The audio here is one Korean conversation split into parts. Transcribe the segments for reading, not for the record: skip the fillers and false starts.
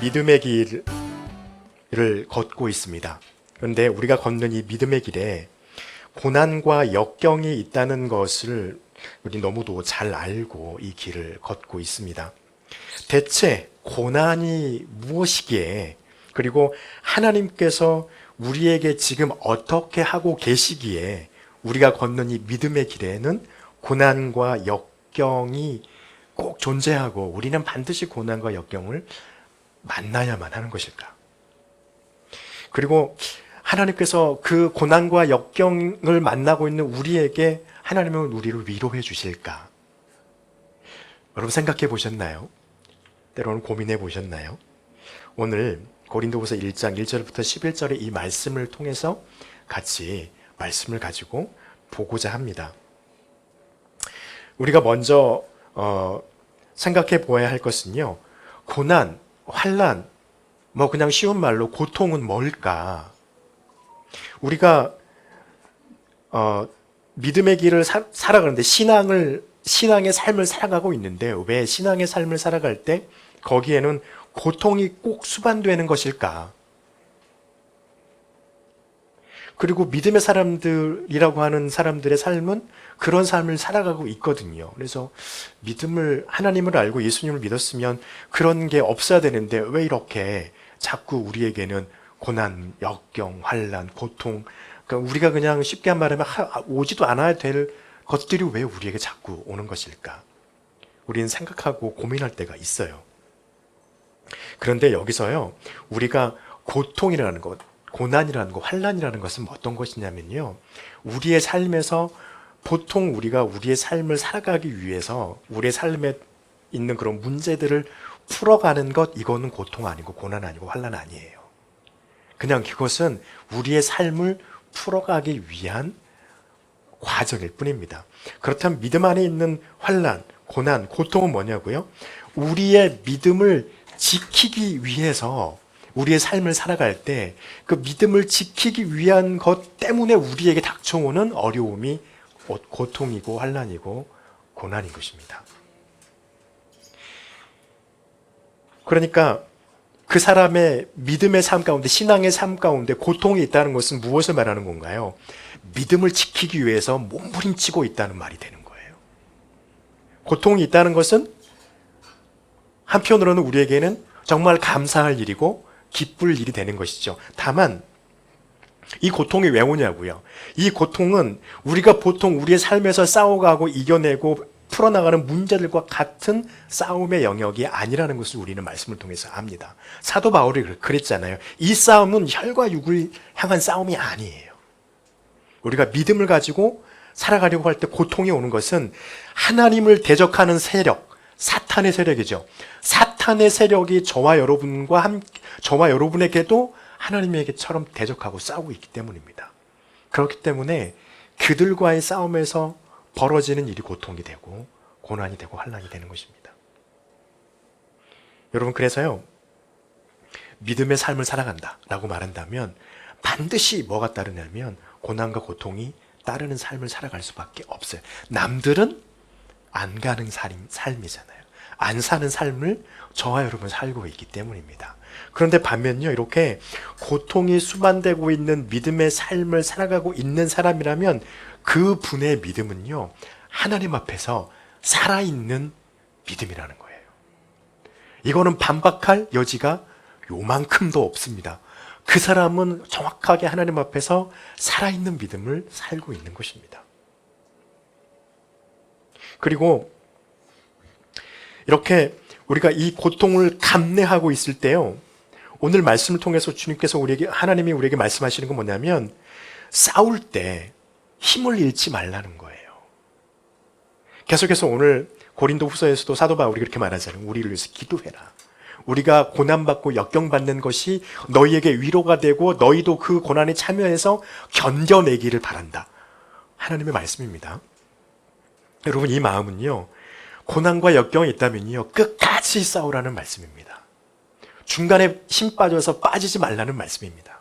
믿음의 길을 걷고 있습니다. 그런데 우리가 걷는 이 믿음의 길에 고난과 역경이 있다는 것을 우리 너무도 잘 알고 이 길을 걷고 있습니다. 대체 고난이 무엇이기에, 그리고 하나님께서 우리에게 지금 어떻게 하고 계시기에 우리가 걷는 이 믿음의 길에는 고난과 역경이 꼭 존재하고 우리는 반드시 고난과 역경을 만나야만 하는 것일까? 그리고 하나님께서 그 고난과 역경을 만나고 있는 우리에게 하나님은 우리를 위로해 주실까? 여러분 생각해 보셨나요? 때로는 고민해 보셨나요? 오늘 고린도후서 1장 1절부터 11절의 이 말씀을 통해서 같이 말씀을 가지고 보고자 합니다. 우리가 먼저 생각해 보아야 할 것은요, 고난, 환난, 그냥 쉬운 말로 고통은 뭘까? 우리가 믿음의 길을 살아가는데 신앙의 삶을 살아가고 있는데 왜 신앙의 삶을 살아갈 때 거기에는 고통이 꼭 수반되는 것일까? 그리고 믿음의 사람들이라고 하는 사람들의 삶은 그런 삶을 살아가고 있거든요. 그래서 하나님을 알고 예수님을 믿었으면 그런 게 없어야 되는데 왜 이렇게 자꾸 우리에게는 고난, 역경, 환난, 고통, 그러니까 우리가 그냥 쉽게 말하면 오지도 않아야 될 것들이 왜 우리에게 자꾸 오는 것일까? 우리는 생각하고 고민할 때가 있어요. 그런데 여기서요, 우리가 고통이라는 것, 고난이라는 것, 환난이라는 것은 어떤 것이냐면요, 우리의 삶에서 보통 우리가 우리의 삶을 살아가기 위해서 우리의 삶에 있는 그런 문제들을 풀어가는 것, 이거는 고통 아니고 고난 아니고 환난 아니에요. 그냥 그것은 우리의 삶을 풀어가기 위한 과정일 뿐입니다. 그렇다면 믿음 안에 있는 환난, 고난, 고통은 뭐냐고요? 우리의 믿음을 지키기 위해서 우리의 삶을 살아갈 때 그 믿음을 지키기 위한 것 때문에 우리에게 닥쳐오는 어려움이 고통이고 환난이고 고난인 것입니다. 그러니까 그 사람의 믿음의 삶 가운데, 신앙의 삶 가운데 고통이 있다는 것은 무엇을 말하는 건가요? 믿음을 지키기 위해서 몸부림치고 있다는 말이 되는 거예요. 고통이 있다는 것은 한편으로는 우리에게는 정말 감사할 일이고 기쁠 일이 되는 것이죠. 다만 이 고통이 왜 오냐고요? 이 고통은 우리가 보통 우리의 삶에서 싸워가고 이겨내고 풀어나가는 문제들과 같은 싸움의 영역이 아니라는 것을 우리는 말씀을 통해서 압니다. 사도 바울이 그랬잖아요. 이 싸움은 혈과 육을 향한 싸움이 아니에요. 우리가 믿음을 가지고 살아가려고 할 때 고통이 오는 것은 하나님을 대적하는 세력, 사탄의 세력이죠. 사탄의 세력이 저와 여러분에게도 하나님에게처럼 대적하고 싸우고 있기 때문입니다. 그렇기 때문에 그들과의 싸움에서 벌어지는 일이 고통이 되고 고난이 되고 환난이 되는 것입니다. 여러분, 그래서요, 믿음의 삶을 살아간다라고 말한다면 반드시 뭐가 따르냐면 고난과 고통이 따르는 삶을 살아갈 수밖에 없어요. 남들은 안 가는 삶이잖아요. 안 사는 삶을 저와 여러분 살고 있기 때문입니다. 그런데 반면요, 이렇게 고통이 수반되고 있는 믿음의 삶을 살아가고 있는 사람이라면 그 분의 믿음은요, 하나님 앞에서 살아있는 믿음이라는 거예요. 이거는 반박할 여지가 요만큼도 없습니다. 그 사람은 정확하게 하나님 앞에서 살아있는 믿음을 살고 있는 것입니다. 그리고 이렇게 우리가 이 고통을 감내하고 있을 때요, 오늘 말씀을 통해서 하나님이 우리에게 말씀하시는 건 뭐냐면 싸울 때 힘을 잃지 말라는 거예요. 계속해서 오늘 고린도 후서에서도 사도 바울이 그렇게 말하잖아요. 우리를 위해서 기도해라. 우리가 고난받고 역경받는 것이 너희에게 위로가 되고 너희도 그 고난에 참여해서 견뎌내기를 바란다. 하나님의 말씀입니다. 여러분, 이 마음은요, 고난과 역경이 있다면요, 끝까지 싸우라는 말씀입니다. 중간에 힘 빠져서 빠지지 말라는 말씀입니다.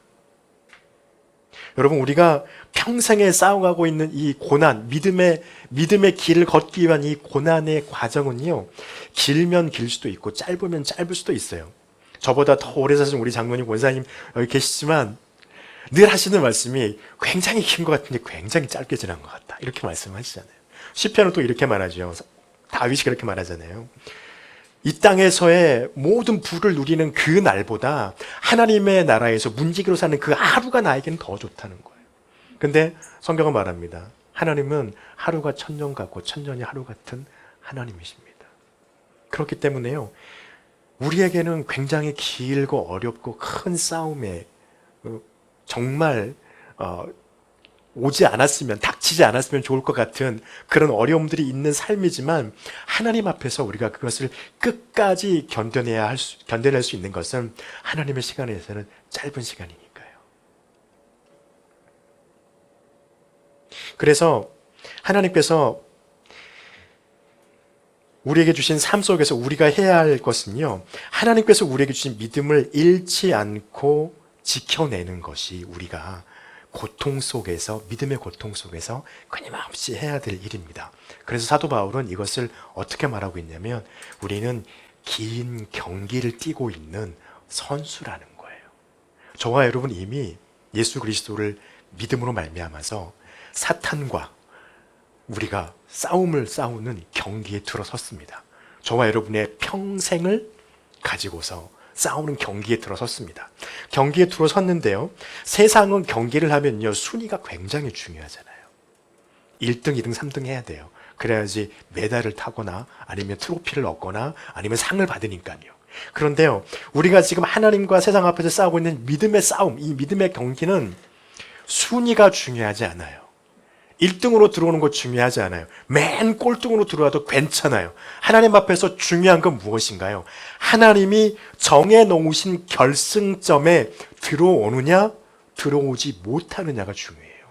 여러분, 우리가 평생에 싸워가고 있는 이 고난, 믿음의 길을 걷기 위한 이 고난의 과정은요, 길면 길 수도 있고 짧으면 짧을 수도 있어요. 저보다 더 오래 사신 우리 장로님, 원사님 여기 계시지만 늘 하시는 말씀이 굉장히 긴 것 같은데 굉장히 짧게 지난 것 같다. 이렇게 말씀하시잖아요. 시편은 또 이렇게 말하죠. 다윗이 그렇게 말하잖아요. 이 땅에서의 모든 부를 누리는 그 날보다 하나님의 나라에서 문지기로 사는 그 하루가 나에게는 더 좋다는 거예요. 근데 성경은 말합니다. 하나님은 하루가 천년 같고 천년이 하루 같은 하나님이십니다. 그렇기 때문에요, 우리에게는 굉장히 길고 어렵고 큰 싸움에 정말 오지 않았으면, 닥치지 않았으면 좋을 것 같은 그런 어려움들이 있는 삶이지만 하나님 앞에서 우리가 그것을 끝까지 견뎌낼 수 있는 것은 하나님의 시간에서는 짧은 시간이니까요. 그래서 하나님께서 우리에게 주신 삶 속에서 우리가 해야 할 것은요, 하나님께서 우리에게 주신 믿음을 잃지 않고 지켜내는 것이 우리가 고통 속에서, 믿음의 고통 속에서 끊임없이 해야 될 일입니다. 그래서 사도 바울은 이것을 어떻게 말하고 있냐면, 우리는 긴 경기를 뛰고 있는 선수라는 거예요. 저와 여러분 이미 예수 그리스도를 믿음으로 말미암아서 사탄과 우리가 싸움을 싸우는 경기에 들어섰습니다. 저와 여러분의 평생을 가지고서 싸우는 경기에 들어섰습니다. 경기에 들어섰는데요, 세상은 경기를 하면요, 순위가 굉장히 중요하잖아요. 1등, 2등, 3등 해야 돼요. 그래야지 메달을 타거나 아니면 트로피를 얻거나 아니면 상을 받으니까요. 그런데요, 우리가 지금 하나님과 세상 앞에서 싸우고 있는 믿음의 싸움, 이 믿음의 경기는 순위가 중요하지 않아요. 1등으로 들어오는 거 중요하지 않아요. 맨 꼴등으로 들어와도 괜찮아요. 하나님 앞에서 중요한 건 무엇인가요? 하나님이 정해놓으신 결승점에 들어오느냐, 들어오지 못하느냐가 중요해요.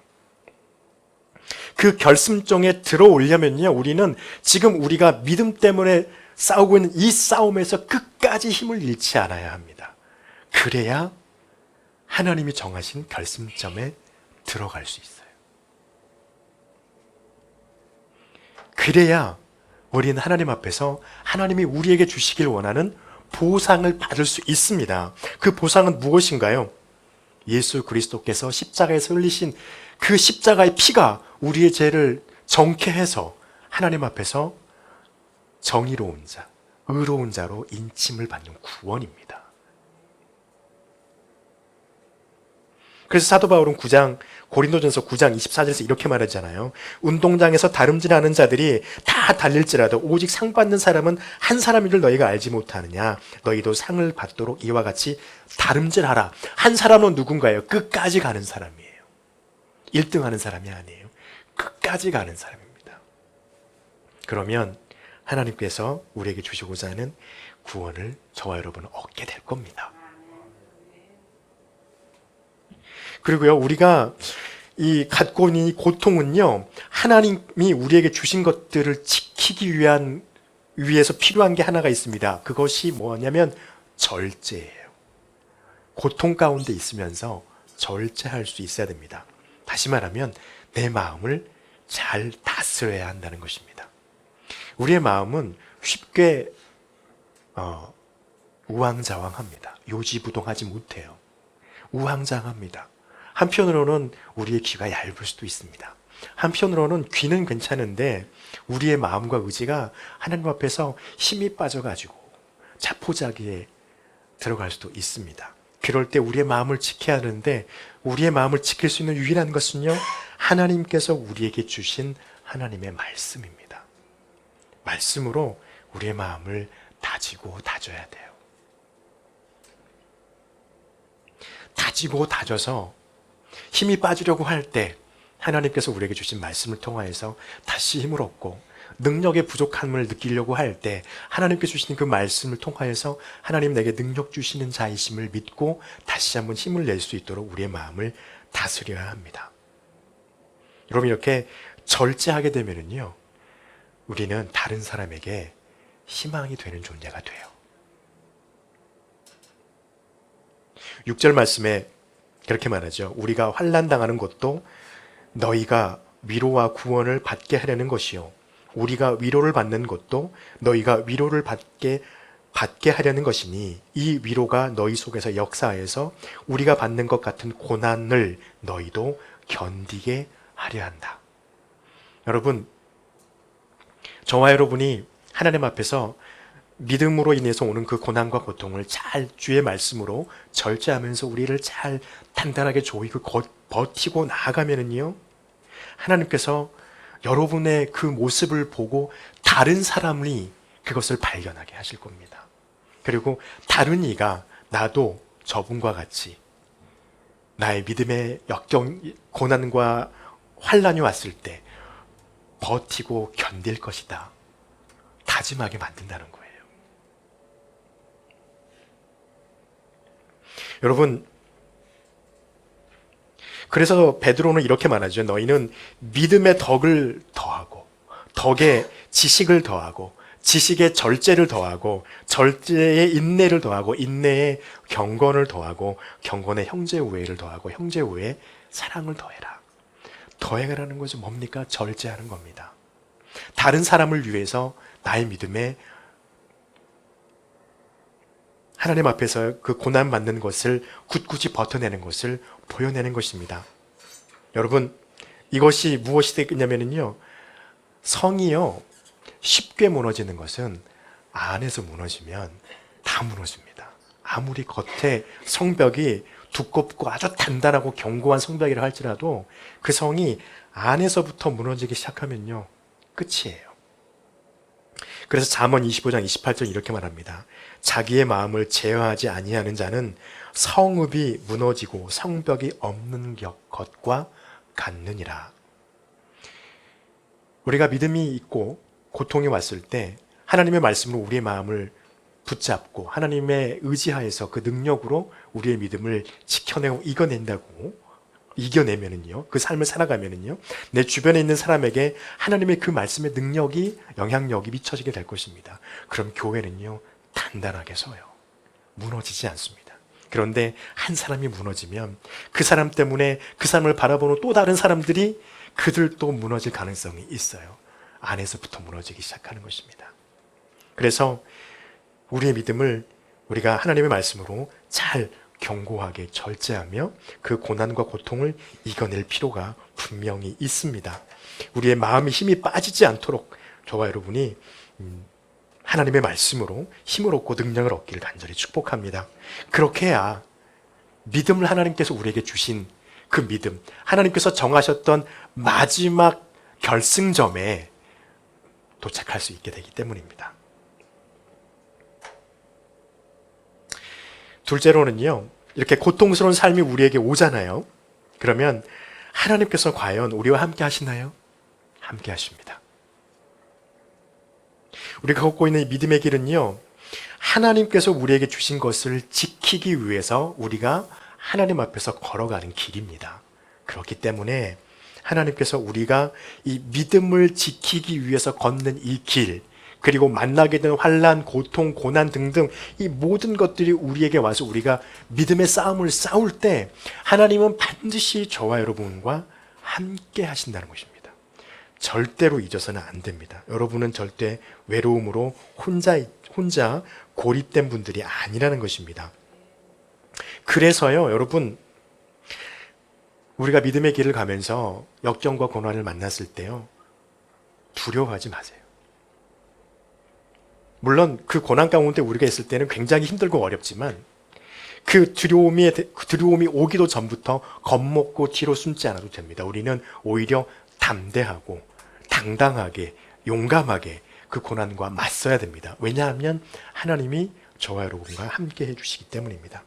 그 결승점에 들어오려면요, 우리는 지금 우리가 믿음 때문에 싸우고 있는 이 싸움에서 끝까지 힘을 잃지 않아야 합니다. 그래야 하나님이 정하신 결승점에 들어갈 수 있어요. 그래야 우리는 하나님 앞에서 하나님이 우리에게 주시길 원하는 보상을 받을 수 있습니다. 그 보상은 무엇인가요? 예수 그리스도께서 십자가에서 흘리신 그 십자가의 피가 우리의 죄를 정케해서 하나님 앞에서 정의로운 자, 의로운 자로 인침을 받는 구원입니다. 그래서 사도 바울은 고린도전서 9장 24절에서 이렇게 말하잖아요. 운동장에서 다름질하는 자들이 다 달릴지라도 오직 상 받는 사람은 한 사람인 줄 너희가 알지 못하느냐. 너희도 상을 받도록 이와 같이 다름질하라. 한 사람은 누군가요? 끝까지 가는 사람이에요. 1등 하는 사람이 아니에요. 끝까지 가는 사람입니다. 그러면 하나님께서 우리에게 주시고자 하는 구원을 저와 여러분은 얻게 될 겁니다. 그리고요, 우리가 이 갖고 있는 이 고통은요, 하나님이 우리에게 주신 것들을 지키기 위해서 필요한 게 하나가 있습니다. 그것이 뭐냐면 절제예요. 고통 가운데 있으면서 절제할 수 있어야 됩니다. 다시 말하면 내 마음을 잘 다스려야 한다는 것입니다. 우리의 마음은 쉽게 우왕좌왕합니다. 요지부동하지 못해요. 우왕좌왕합니다. 한편으로는 우리의 귀가 얇을 수도 있습니다. 한편으로는 귀는 괜찮은데 우리의 마음과 의지가 하나님 앞에서 힘이 빠져가지고 자포자기에 들어갈 수도 있습니다. 그럴 때 우리의 마음을 지켜야 하는데, 우리의 마음을 지킬 수 있는 유일한 것은요, 하나님께서 우리에게 주신 하나님의 말씀입니다. 말씀으로 우리의 마음을 다지고 다져야 돼요. 다지고 다져서 힘이 빠지려고 할 때 하나님께서 우리에게 주신 말씀을 통하여서 다시 힘을 얻고, 능력의 부족함을 느끼려고 할 때 하나님께서 주신 그 말씀을 통하여서 하나님 내게 능력 주시는 자이심을 믿고 다시 한번 힘을 낼 수 있도록 우리의 마음을 다스려야 합니다. 여러분, 이렇게 절제하게 되면은요, 우리는 다른 사람에게 희망이 되는 존재가 돼요. 6절 말씀에 그렇게 말하죠. 우리가 환난 당하는 것도 너희가 위로와 구원을 받게 하려는 것이요, 우리가 위로를 받는 것도 너희가 위로를 받게 받게 하려는 것이니 이 위로가 너희 속에서 역사해서 우리가 받는 것 같은 고난을 너희도 견디게 하려 한다. 여러분, 저와 여러분이 하나님 앞에서 믿음으로 인해서 오는 그 고난과 고통을 잘 주의 말씀으로 절제하면서 우리를 잘 단단하게 조이고 버티고 나아가면은요, 하나님께서 여러분의 그 모습을 보고 다른 사람이 그것을 발견하게 하실 겁니다. 그리고 다른 이가 나도 저분과 같이 나의 믿음의 고난과 환란이 왔을 때 버티고 견딜 것이다 다짐하게 만든다는 거예요. 여러분, 그래서 베드로는 이렇게 말하죠. 너희는 믿음의 덕을 더하고 덕에 지식을 더하고 지식에 절제를 더하고 절제에 인내를 더하고 인내에 경건을 더하고 경건에 형제 우애를 더하고 형제 우애에 사랑을 더해라. 더해라는 것은 뭡니까? 절제하는 겁니다. 다른 사람을 위해서 나의 믿음에 하나님 앞에서 그 고난받는 것을 굳굳이 버텨내는 것을 보여내는 것입니다. 여러분, 이것이 무엇이 되겠냐면요, 성이요, 쉽게 무너지는 것은 안에서 무너지면 다 무너집니다. 아무리 겉에 성벽이 두껍고 아주 단단하고 견고한 성벽이라 할지라도 그 성이 안에서부터 무너지기 시작하면요, 끝이에요. 그래서 잠언 25장 28절 이렇게 말합니다. 자기의 마음을 제어하지 아니하는 자는 성읍이 무너지고 성벽이 없는 것과 같느니라. 우리가 믿음이 있고 고통이 왔을 때 하나님의 말씀으로 우리의 마음을 붙잡고 하나님의 의지하에서 그 능력으로 우리의 믿음을 지켜내고 이겨내면은요, 그 삶을 살아가면은요, 내 주변에 있는 사람에게 하나님의 그 말씀의 능력이, 영향력이 미쳐지게 될 것입니다. 그럼 교회는요, 단단하게 서요. 무너지지 않습니다. 그런데 한 사람이 무너지면 그 사람 때문에 그 사람을 바라보는 또 다른 사람들이 그들도 무너질 가능성이 있어요. 안에서부터 무너지기 시작하는 것입니다. 그래서 우리의 믿음을 우리가 하나님의 말씀으로 잘 견고하게 절제하며 그 고난과 고통을 이겨낼 필요가 분명히 있습니다. 우리의 마음이 힘이 빠지지 않도록 저와 여러분이 하나님의 말씀으로 힘을 얻고 능력을 얻기를 간절히 축복합니다. 그렇게 해야 믿음을 하나님께서 우리에게 주신 그 믿음, 하나님께서 정하셨던 마지막 결승점에 도착할 수 있게 되기 때문입니다. 둘째로는요, 이렇게 고통스러운 삶이 우리에게 오잖아요. 그러면 하나님께서 과연 우리와 함께 하시나요? 함께 하십니다. 우리가 걷고 있는 이 믿음의 길은요, 하나님께서 우리에게 주신 것을 지키기 위해서 우리가 하나님 앞에서 걸어가는 길입니다. 그렇기 때문에 하나님께서 우리가 이 믿음을 지키기 위해서 걷는 이 길, 그리고 만나게 되는 환난, 고통, 고난 등등 이 모든 것들이 우리에게 와서 우리가 믿음의 싸움을 싸울 때 하나님은 반드시 저와 여러분과 함께 하신다는 것입니다. 절대로 잊어서는 안 됩니다. 여러분은 절대 외로움으로 혼자 고립된 분들이 아니라는 것입니다. 그래서요, 여러분, 우리가 믿음의 길을 가면서 역경과 고난을 만났을 때요, 두려워하지 마세요. 물론 그 고난 가운데 우리가 있을 때는 굉장히 힘들고 어렵지만 그 두려움이 오기도 전부터 겁먹고 뒤로 숨지 않아도 됩니다. 우리는 오히려 담대하고 당당하게 용감하게 그 고난과 맞서야 됩니다. 왜냐하면 하나님이 저와 여러분과 함께 해주시기 때문입니다.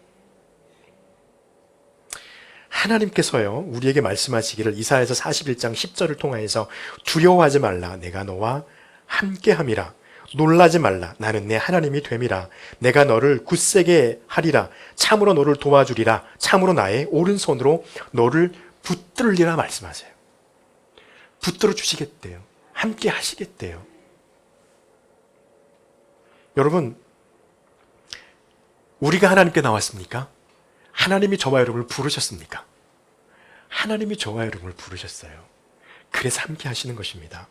하나님께서요, 우리에게 말씀하시기를 이사야서 41장 10절을 통하여서 두려워하지 말라, 내가 너와 함께함이라. 놀라지 말라, 나는 내 하나님이 됨이라. 내가 너를 굳세게 하리라. 참으로 너를 도와주리라. 참으로 나의 오른손으로 너를 붙들리라 말씀하세요. 붙들어 주시겠대요. 함께 하시겠대요. 여러분, 우리가 하나님께 나왔습니까? 하나님이 저와 여러분을 부르셨습니까? 하나님이 저와 여러분을 부르셨어요. 그래서 함께 하시는 것입니다.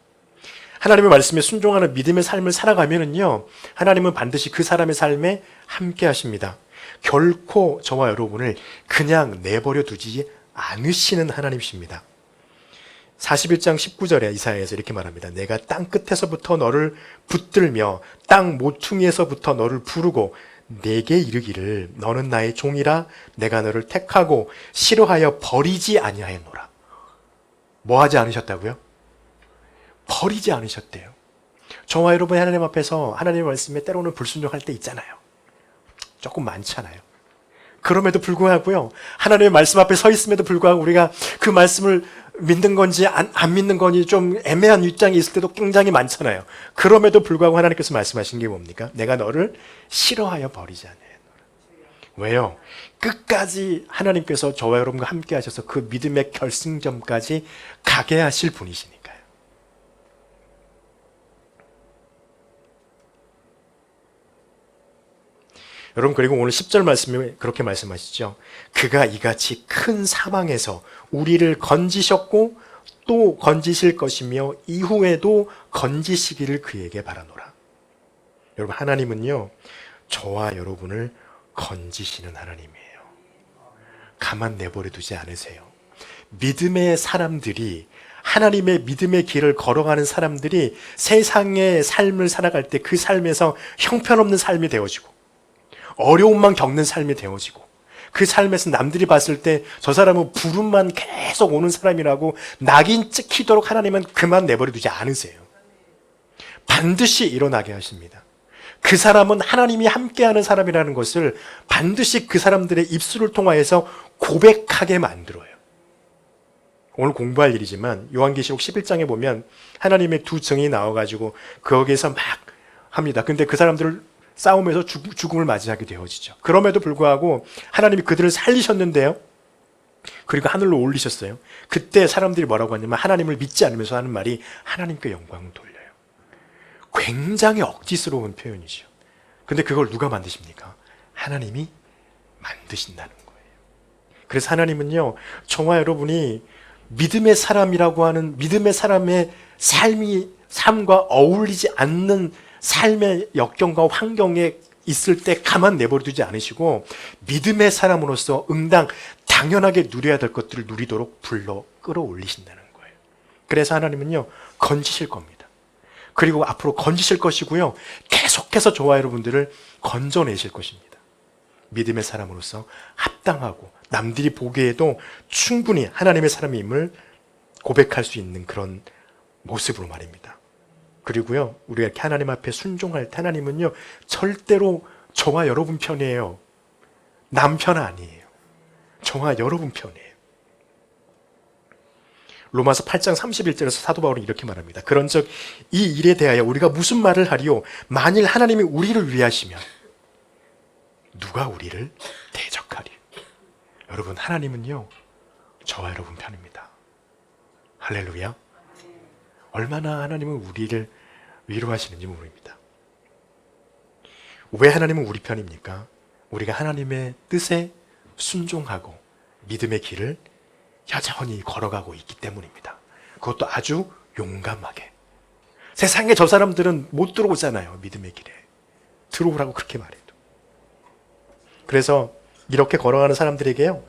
하나님의 말씀에 순종하는 믿음의 삶을 살아가면은요, 하나님은 반드시 그 사람의 삶에 함께 하십니다. 결코 저와 여러분을 그냥 내버려 두지 않으시는 하나님이십니다. 41장 19절에 이사야에서 이렇게 말합니다. 내가 땅 끝에서부터 너를 붙들며 땅 모퉁이에서부터 너를 부르고 내게 이르기를 너는 나의 종이라 내가 너를 택하고 싫어하여 버리지 아니하였노라. 뭐 하지 않으셨다고요? 버리지 않으셨대요. 저와 여러분이 하나님 앞에서 하나님의 말씀에 때로는 불순종할 때 있잖아요. 조금 많잖아요. 그럼에도 불구하고요, 하나님의 말씀 앞에 서 있음에도 불구하고 우리가 그 말씀을 믿는 건지 안 믿는 건지 좀 애매한 입장에 있을 때도 굉장히 많잖아요. 그럼에도 불구하고 하나님께서 말씀하신 게 뭡니까? 내가 너를 싫어하여 버리지 않아요. 왜요? 끝까지 하나님께서 저와 여러분과 함께 하셔서 그 믿음의 결승점까지 가게 하실 분이시니까요. 여러분, 그리고 오늘 10절 말씀에 그렇게 말씀하시죠. 그가 이같이 큰 사망에서 우리를 건지셨고 또 건지실 것이며 이후에도 건지시기를 그에게 바라노라. 여러분, 하나님은요, 저와 여러분을 건지시는 하나님이에요. 가만 내버려 두지 않으세요. 믿음의 사람들이, 하나님의 믿음의 길을 걸어가는 사람들이 세상의 삶을 살아갈 때 그 삶에서 형편없는 삶이 되어지고 어려움만 겪는 삶이 되어지고 그 삶에서 남들이 봤을 때 저 사람은 부름만 계속 오는 사람이라고 낙인 찍히도록 하나님은 그만 내버려 두지 않으세요. 반드시 일어나게 하십니다. 그 사람은 하나님이 함께하는 사람이라는 것을 반드시 그 사람들의 입술을 통하여서 고백하게 만들어요. 오늘 공부할 일이지만 요한계시록 11장에 보면 하나님의 두 증인이 나와가지고 거기에서 막 합니다. 근데 그 사람들을 싸움에서 죽음을 맞이하게 되어지죠. 그럼에도 불구하고 하나님이 그들을 살리셨는데요, 그리고 하늘로 올리셨어요. 그때 사람들이 뭐라고 하냐면 하나님을 믿지 않으면서 하는 말이 하나님께 영광을 돌려요. 굉장히 억지스러운 표현이죠. 근데 그걸 누가 만드십니까? 하나님이 만드신다는 거예요. 그래서 하나님은요, 저와 여러분이 믿음의 사람이라고 하는 믿음의 사람의 삶과 어울리지 않는 삶의 역경과 환경에 있을 때 가만 내버려두지 않으시고 믿음의 사람으로서 응당 당연하게 누려야 될 것들을 누리도록 불러 끌어올리신다는 거예요. 그래서 하나님은요, 건지실 겁니다. 그리고 앞으로 건지실 것이고요, 계속해서 저와 여러분들을 건져내실 것입니다. 믿음의 사람으로서 합당하고 남들이 보기에도 충분히 하나님의 사람임을 고백할 수 있는 그런 모습으로 말입니다. 그리고요, 우리가 이렇게 하나님 앞에 순종할 때 하나님은요, 절대로 저와 여러분 편이에요. 남 편 아니에요. 저와 여러분 편이에요. 로마서 8장 31절에서 사도 바울은 이렇게 말합니다. 그런즉 이 일에 대하여 우리가 무슨 말을 하리요? 만일 하나님이 우리를 위하시면 누가 우리를 대적하리요? 여러분, 하나님은요, 저와 여러분 편입니다. 할렐루야. 얼마나 하나님은 우리를 위로하시는지 모릅니다. 왜 하나님은 우리 편입니까? 우리가 하나님의 뜻에 순종하고 믿음의 길을 여전히 걸어가고 있기 때문입니다. 그것도 아주 용감하게. 세상에 저 사람들은 못 들어오잖아요, 믿음의 길에. 들어오라고 그렇게 말해도. 그래서 이렇게 걸어가는 사람들에게요,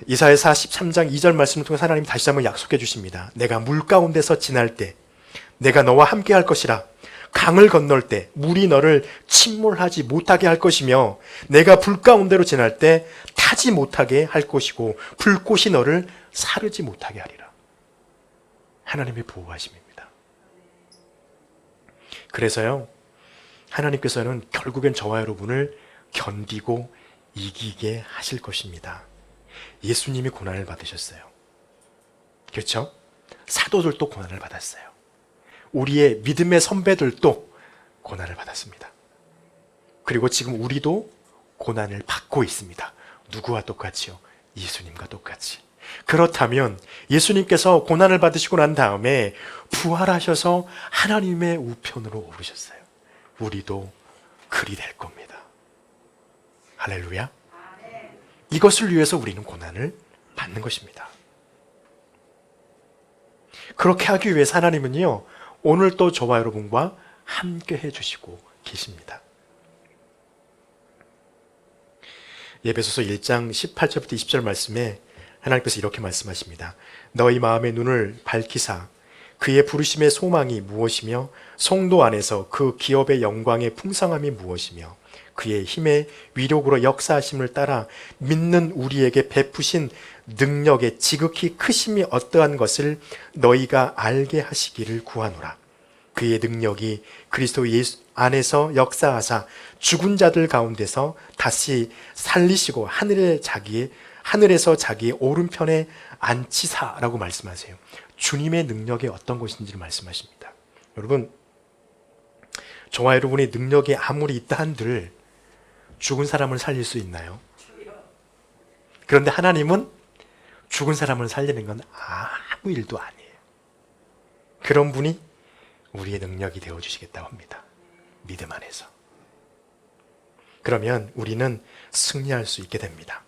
이사야 43장 2절 말씀을 통해서 하나님 다시 한번 약속해 주십니다. 내가 물 가운데서 지날 때 내가 너와 함께 할 것이라. 강을 건널 때 물이 너를 침몰하지 못하게 할 것이며 내가 불 가운데로 지날 때 타지 못하게 할 것이고 불꽃이 너를 사르지 못하게 하리라. 하나님의 보호하심입니다. 그래서요, 하나님께서는 결국엔 저와 여러분을 견디고 이기게 하실 것입니다. 예수님이 고난을 받으셨어요. 그렇죠? 사도들도 고난을 받았어요. 우리의 믿음의 선배들도 고난을 받았습니다. 그리고 지금 우리도 고난을 받고 있습니다. 누구와 똑같이요? 예수님과 똑같이. 그렇다면 예수님께서 고난을 받으시고 난 다음에 부활하셔서 하나님의 우편으로 오르셨어요. 우리도 그리 될 겁니다. 할렐루야. 이것을 위해서 우리는 고난을 받는 것입니다. 그렇게 하기 위해서 하나님은요, 오늘 또 저와 여러분과 함께 해주시고 계십니다. 에베소서 1장 18절부터 20절 말씀에 하나님께서 이렇게 말씀하십니다. 너희 마음의 눈을 밝히사 그의 부르심의 소망이 무엇이며 성도 안에서 그 기업의 영광의 풍성함이 무엇이며 그의 힘의 위력으로 역사하심을 따라 믿는 우리에게 베푸신 능력의 지극히 크심이 어떠한 것을 너희가 알게 하시기를 구하노라. 그의 능력이 그리스도 예수 안에서 역사하사 죽은 자들 가운데서 다시 살리시고 하늘에서 자기의 오른편에 앉히사라고 말씀하세요. 주님의 능력이 어떤 것인지를 말씀하십니다. 여러분, 저와 여러분의 능력이 아무리 있다 한들 죽은 사람을 살릴 수 있나요? 그런데 하나님은 죽은 사람을 살리는 건 아무 일도 아니에요. 그런 분이 우리의 능력이 되어주시겠다고 합니다. 믿음 안에서. 그러면 우리는 승리할 수 있게 됩니다.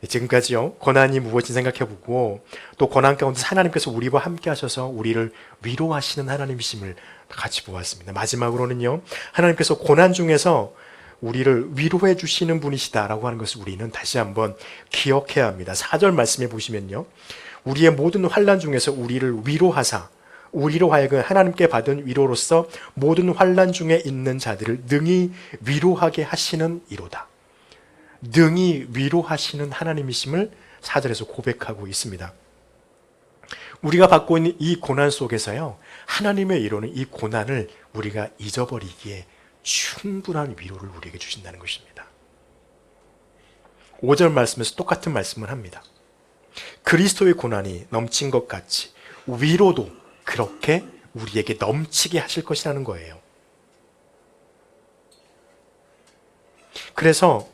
지금까지요, 고난이 무엇인지 생각해보고 또 고난 가운데 하나님께서 우리와 함께 하셔서 우리를 위로하시는 하나님이심을 같이 보았습니다. 마지막으로는요, 하나님께서 고난 중에서 우리를 위로해 주시는 분이시다라고 하는 것을 우리는 다시 한번 기억해야 합니다. 4절 말씀해 보시면요, 우리의 모든 환난 중에서 우리를 위로하사 우리로 하여금 하나님께 받은 위로로서 모든 환난 중에 있는 자들을 능히 위로하게 하시는 이로다. 능히 위로하시는 하나님이심을 4절에서 고백하고 있습니다. 우리가 받고 있는 이 고난 속에서요, 하나님의 위로는 이 고난을 우리가 잊어버리기에 충분한 위로를 우리에게 주신다는 것입니다. 5절 말씀에서 똑같은 말씀을 합니다. 그리스도의 고난이 넘친 것 같이 위로도 그렇게 우리에게 넘치게 하실 것이라는 거예요. 그래서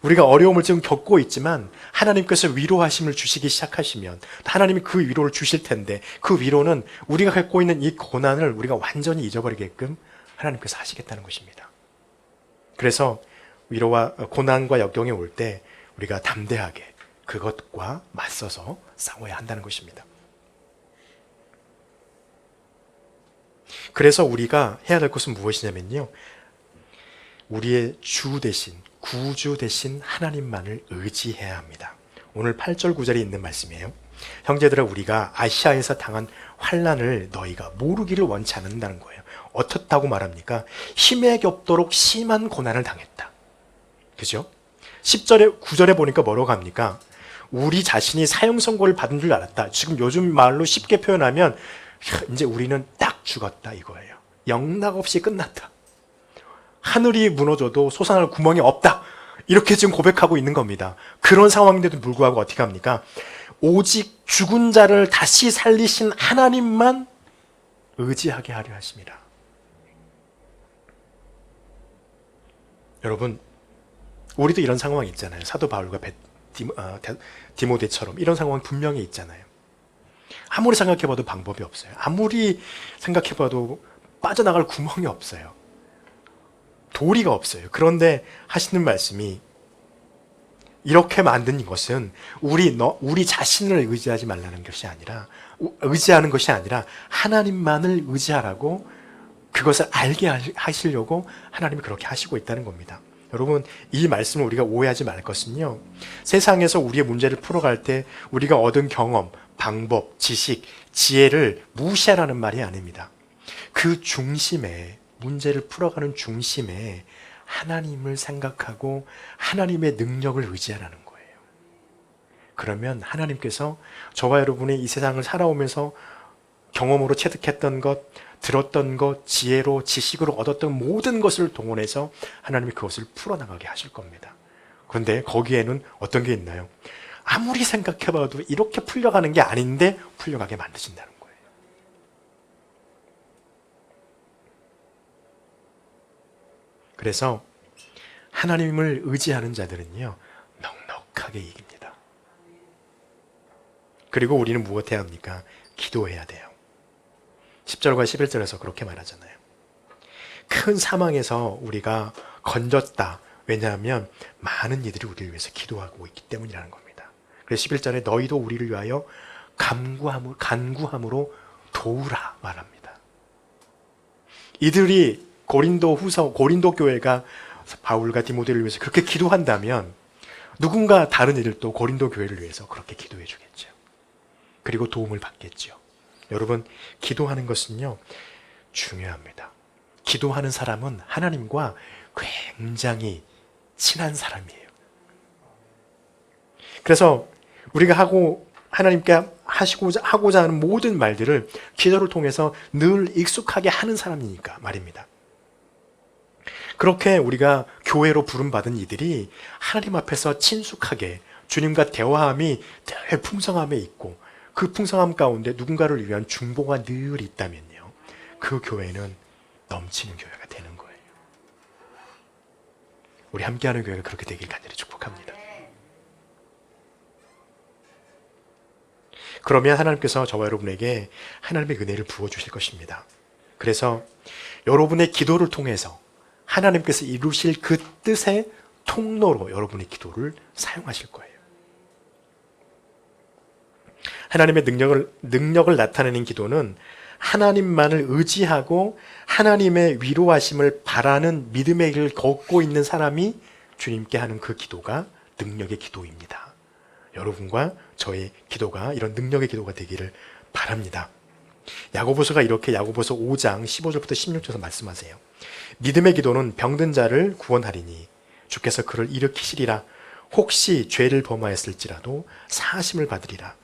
우리가 어려움을 지금 겪고 있지만 하나님께서 위로하심을 주시기 시작하시면 하나님이 그 위로를 주실 텐데, 그 위로는 우리가 갖고 있는 이 고난을 우리가 완전히 잊어버리게끔 하나님께서 하시겠다는 것입니다. 그래서 위로와 고난과 역경이 올 때 우리가 담대하게 그것과 맞서서 싸워야 한다는 것입니다. 그래서 우리가 해야 될 것은 무엇이냐면요, 우리의 주 대신, 구주 대신 하나님만을 의지해야 합니다. 오늘 8절 9절에 있는 말씀이에요. 형제들아, 우리가 아시아에서 당한 환난을 너희가 모르기를 원치 않는다는 거예요. 어떻다고 말합니까? 힘에 겹도록 심한 고난을 당했다. 그죠? 10절에 9절에 보니까 뭐라고 합니까? 우리 자신이 사형 선고를 받은 줄 알았다. 지금 요즘 말로 쉽게 표현하면 이제 우리는 딱 죽었다 이거예요. 영락 없이 끝났다. 하늘이 무너져도 솟아날 구멍이 없다. 이렇게 지금 고백하고 있는 겁니다. 그런 상황인데도 불구하고 어떻게 합니까? 오직 죽은 자를 다시 살리신 하나님만 의지하게 하려 하십니다. 여러분, 우리도 이런 상황이 있잖아요. 사도 바울과 디모데처럼 이런 상황 분명히 있잖아요. 아무리 생각해봐도 방법이 없어요. 아무리 생각해봐도 빠져나갈 구멍이 없어요. 도리가 없어요. 그런데 하시는 말씀이 이렇게 만든 것은 우리 자신을 의지하지 말라는 것이 아니라, 의지하는 것이 아니라 하나님만을 의지하라고, 그것을 알게 하시려고 하나님이 그렇게 하시고 있다는 겁니다. 여러분, 이 말씀을 우리가 오해하지 말 것은요, 세상에서 우리의 문제를 풀어갈 때 우리가 얻은 경험, 방법, 지식, 지혜를 무시하라는 말이 아닙니다. 그 중심에, 문제를 풀어가는 중심에 하나님을 생각하고 하나님의 능력을 의지하라는 거예요. 그러면 하나님께서 저와 여러분이 이 세상을 살아오면서 경험으로 체득했던 것, 들었던 것, 지혜로, 지식으로 얻었던 모든 것을 동원해서 하나님이 그것을 풀어나가게 하실 겁니다. 그런데 거기에는 어떤 게 있나요? 아무리 생각해봐도 이렇게 풀려가는 게 아닌데 풀려가게 만드신다는 거예요. 그래서 하나님을 의지하는 자들은요, 넉넉하게 이깁니다. 그리고 우리는 무엇해야 합니까? 기도해야 돼요. 10절과 11절에서 그렇게 말하잖아요. 큰 사망에서 우리가 건졌다. 왜냐하면 많은 이들이 우리를 위해서 기도하고 있기 때문이라는 겁니다. 그래서 11절에 너희도 우리를 위하여 간구함으로 도우라 말합니다. 이들이 고린도 교회가 바울과 디모데를 위해서 그렇게 기도한다면 누군가 다른 이들도 고린도 교회를 위해서 그렇게 기도해 주겠죠. 그리고 도움을 받겠죠. 여러분, 기도하는 것은요, 중요합니다. 기도하는 사람은 하나님과 굉장히 친한 사람이에요. 그래서 우리가 하나님께 하고자 하는 모든 말들을 기도를 통해서 늘 익숙하게 하는 사람이니까 말입니다. 그렇게 우리가 교회로 부름받은 이들이 하나님 앞에서 친숙하게 주님과 대화함이 늘 풍성함에 있고 그 풍성함 가운데 누군가를 위한 중보가 늘 있다면요, 그 교회는 넘치는 교회가 되는 거예요. 우리 함께하는 교회가 그렇게 되길 간절히 축복합니다. 그러면 하나님께서 저와 여러분에게 하나님의 은혜를 부어주실 것입니다. 그래서 여러분의 기도를 통해서 하나님께서 이루실 그 뜻의 통로로 여러분의 기도를 사용하실 거예요. 하나님의 능력을 나타내는 기도는 하나님만을 의지하고 하나님의 위로하심을 바라는 믿음의 길을 걷고 있는 사람이 주님께 하는 그 기도가 능력의 기도입니다. 여러분과 저의 기도가 이런 능력의 기도가 되기를 바랍니다. 야고보서가 이렇게 야고보서 5장 15절부터 16절에서 말씀하세요. 믿음의 기도는 병든 자를 구원하리니 주께서 그를 일으키시리라. 혹시 죄를 범하였을지라도 사하심을 받으리라.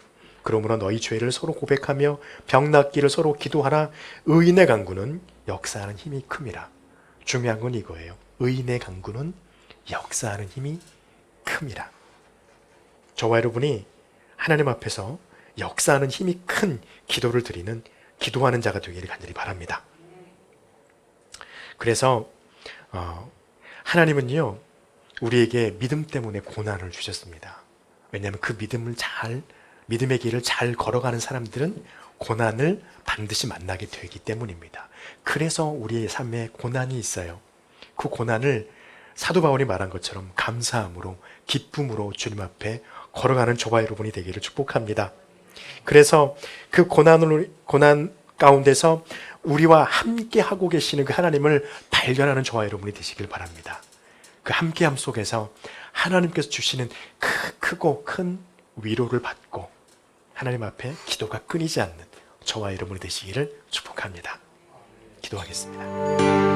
그러므로 너희 죄를 서로 고백하며 병 낫기를 서로 기도하라. 의인의 강구는 역사하는 힘이 큼이라. 중요한 건 이거예요. 의인의 강구는 역사하는 힘이 큼이라. 저와 여러분이 하나님 앞에서 역사하는 힘이 큰 기도를 드리는 기도하는 자가 되기를 간절히 바랍니다. 그래서 하나님은요, 우리에게 믿음 때문에 고난을 주셨습니다. 왜냐하면 그 믿음의 길을 잘 걸어가는 사람들은 고난을 반드시 만나게 되기 때문입니다. 그래서 우리의 삶에 고난이 있어요. 그 고난을 사도 바울이 말한 것처럼 감사함으로, 기쁨으로 주님 앞에 걸어가는 저와 여러분이 되기를 축복합니다. 그래서 그 고난 가운데서 우리와 함께 하고 계시는 그 하나님을 발견하는 저와 여러분이 되시길 바랍니다. 그 함께함 속에서 하나님께서 주시는 크고 큰 위로를 받고 하나님 앞에 기도가 끊이지 않는 저와 여러분이 되시기를 축복합니다. 기도하겠습니다.